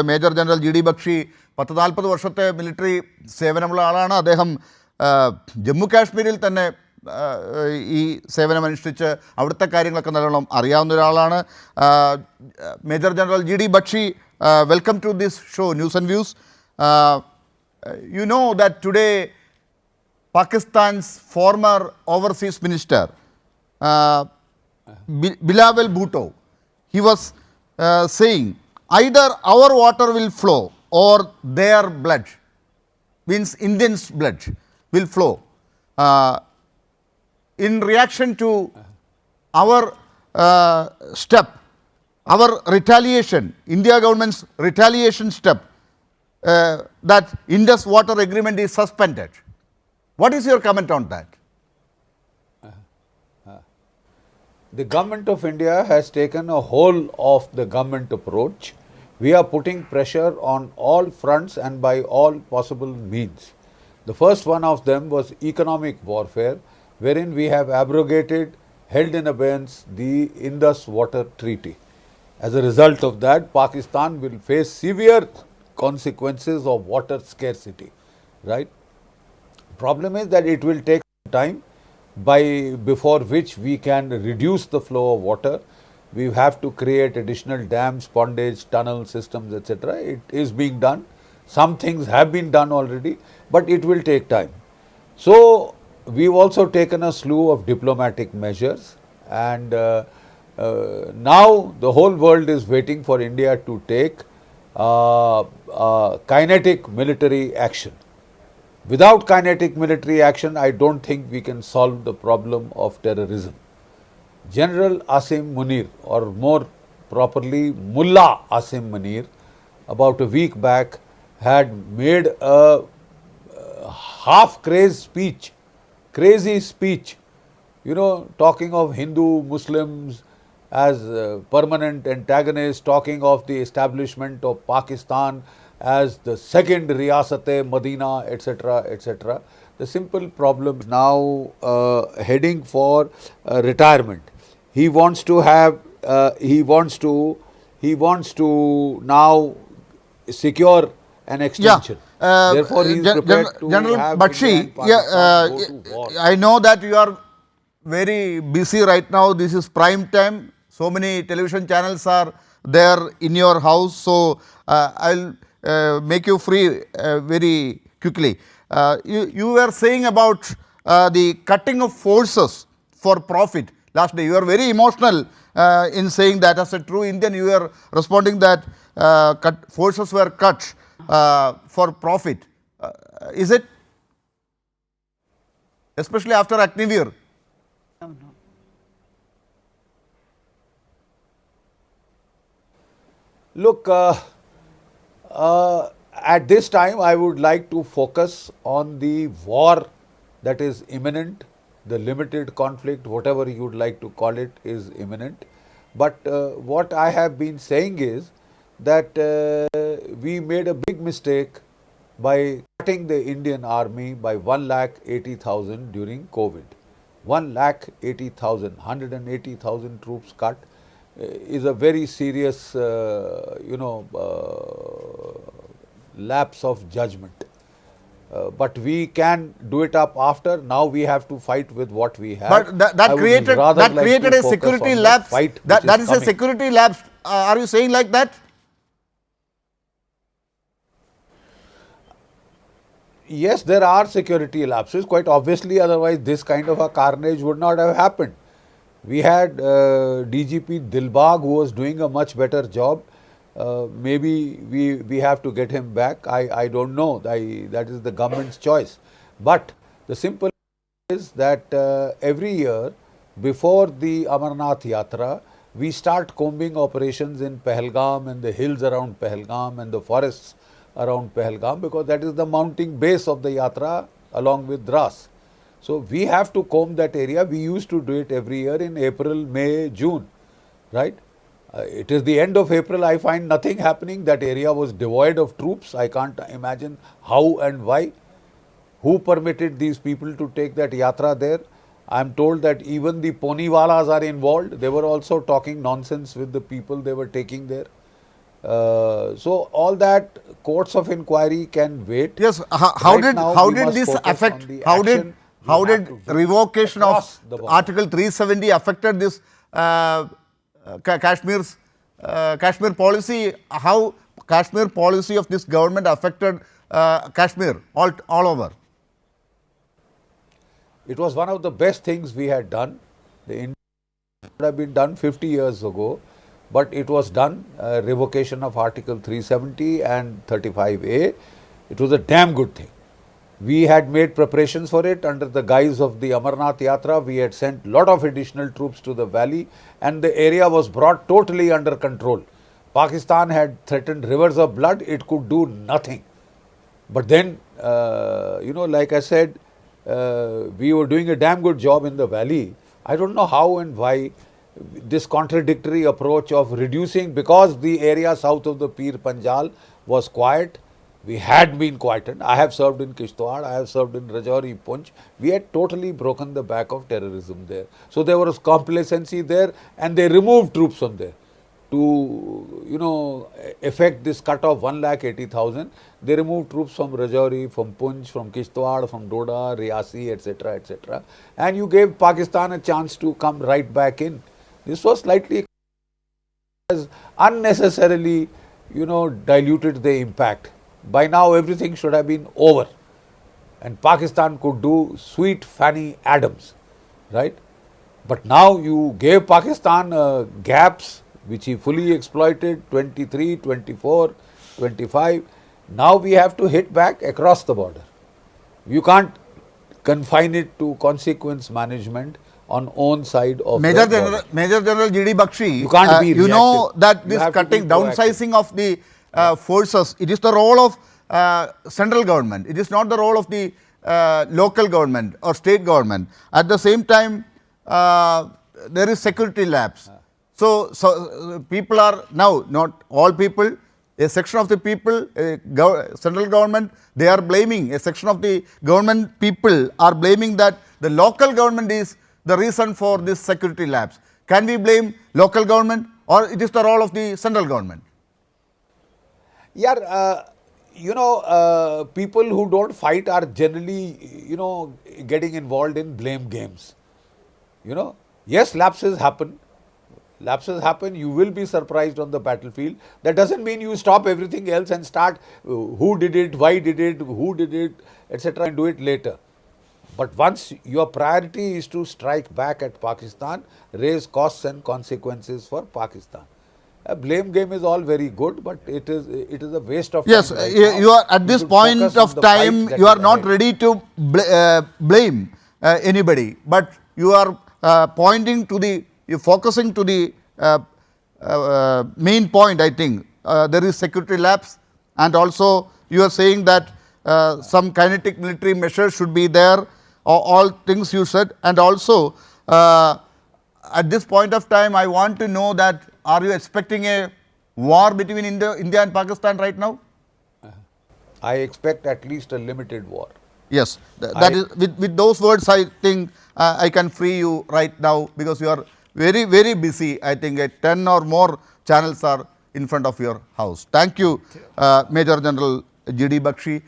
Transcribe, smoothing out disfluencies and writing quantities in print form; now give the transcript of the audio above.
Major General GD Bakshi, 40 വർഷത്തെ military സേവനമുള്ള ആളാണ്. അദ്ദേഹം ജമ്മു കാശ്മീരിൽ തന്നെ ഈ സേവനമനുഷ്ഠിച്ച് അവിടുത്തെ കാര്യങ്ങളൊക്കെ നല്ലോണം അറിയാവുന്ന ഒരാളാണ്. Major general GD Bakshi, welcome to this show, News and Views. You know that today Pakistan's former overseas minister, Bilawal Bhutto, he was saying either our water will flow or their blood, means Indians' blood will flow. In reaction to our step, our retaliation, India government's retaliation step, that Indus water agreement is suspended. What is your comment on that? The government of India has taken a whole of the government approach. We are putting pressure on all fronts and by all possible means. The first one of them was economic warfare, wherein we have abrogated, held in abeyance the Indus Water Treaty. As a result of that, Pakistan will face severe consequences of water scarcity, right? Problem is that it will take time before which we can reduce the flow of water. We have to create additional dams, pondage, tunnel systems, etc. It is being done. Some things have been done already, but it will take time. So we've also taken a slew of diplomatic measures, and now the whole world is waiting for India to take kinetic military action. Without kinetic military action, I don't think we can solve the problem of terrorism. General Asim Munir, or more properly Mullah Asim Munir, about a week back had made a half-crazy speech, talking of Hindu Muslims as permanent antagonists, talking of the establishment of Pakistan as the second Riyasat-e Madina, etc., etc. The simple problem is now heading for retirement. He wants to have, he wants to now secure an extension. Therefore, he is prepared to General have Bakshi, India and Pakistan go to war. I know that you are very busy right now. This is prime time. So many television channels are there in your house. So I'll make you free very quickly. You were saying about the cutting of forces for profit last day. You are very emotional in saying that. As a true Indian, you are responding that forces were cut for profit. Is it? Especially after Agnivir. No. Look, at this time, I would like to focus on the war that is imminent. The limited conflict, whatever you would like to call it, is imminent. But what I have been saying is that we made a big mistake by cutting the Indian army by 1,80,000 during COVID. 1,80,000, 180,000 troops cut is a very serious, lapse of judgment. But we can do it up after. Now we have to fight with what we have. But that created a security lapse. That is a security lapse. Are you saying like that? Yes, there are security lapses, quite obviously, otherwise this kind of a carnage would not have happened. We had DGP Dilbag, who was doing a much better job. Maybe we have to get him back. I don't know. That is the government's choice. But the simple is that every year before the Amarnath Yatra, we start combing operations in Pahalgam and the hills around Pahalgam and the forests around Pahalgam, because that is the mounting base of the Yatra along with Dras. So we have to comb that area. We used to do it every year in April, May, June, right? It is the end of April. I find nothing happening. That area was devoid of troops. I can't imagine how and why. Who permitted these people to take that yatra there? I am told that even the poniwalas are involved. They were also talking nonsense with the people they were taking there. So all that courts of inquiry can wait. Yes, how Right did now, how we did must this focus affect? on the How did action we how have did to do revocation of across the border. Article 370 affected this Kashmir policy? How Kashmir policy of this government affected Kashmir all over? It was one of the best things we had done. The Indian would have been done 50 years ago, but it was done, revocation of Article 370 and 35A. It was a damn good thing. We had made preparations for it under the guise of the Amarnath Yatra. We had sent lot of additional troops to the valley, and the area was brought totally under control. Pakistan had threatened rivers of blood. It could do nothing. But then, like I said, we were doing a damn good job in the valley. I don't know how and why this contradictory approach of reducing, because the area south of the Pir Panjal was quiet. We had been quietened. I have served in Kishtwar, I have served in Rajouri, Punch. We had totally broken the back of terrorism there. So there was complacency there, and they removed troops from there to effect this cut of 1,80,000. They removed troops from Rajouri, from Punch, from Kishtwar, from Doda, Riyasi, etc., etc. And you gave Pakistan a chance to come right back in. This was slightly unnecessarily, diluted the impact. By now everything should have been over, and Pakistan could do sweet Fanny Adams, right? But now you gave Pakistan gaps which he fully exploited, 23, 24, 25. Now we have to hit back across the border. You can't confine it to consequence management on own side of Major the border. Major General GD Bakshi, You can't be you know reactive. that You this have to be cutting, proactive. downsizing of the forces, it is the role of central government. It is not the role of the local government or state government. At the same time, there is security lapse. So people are now, not all people, a section of the people, central government, they are blaming, a section of the government people are blaming that the local government is the reason for this security lapse. Can we blame local government, or it is the role of the central government? Yeah, people who don't fight are generally, getting involved in blame games. Yes, lapses happen. Lapses happen, you will be surprised on the battlefield. That doesn't mean you stop everything else and start who did it, why did it, who did it, etc. and do it later. But once your priority is to strike back at Pakistan, raise costs and consequences for Pakistan. A blame game is all very good, but it is a waste of time. Yes, right now. you are at You this should point focus on of the fight time, that you are is not ahead. ready to blame anybody, but you are pointing to the, focusing to the main point. I think there is security lapse, and also you are saying that some kinetic military measures should be there, all things you said. And also at this point of time, I want to know that, are you expecting a war between India and Pakistan right now? I expect at least a limited war. Yes, that is, with those words, I think I can free you right now, because you are very, very busy. I think 10 or more channels are in front of your house. Thank you, Major General GD Bakshi.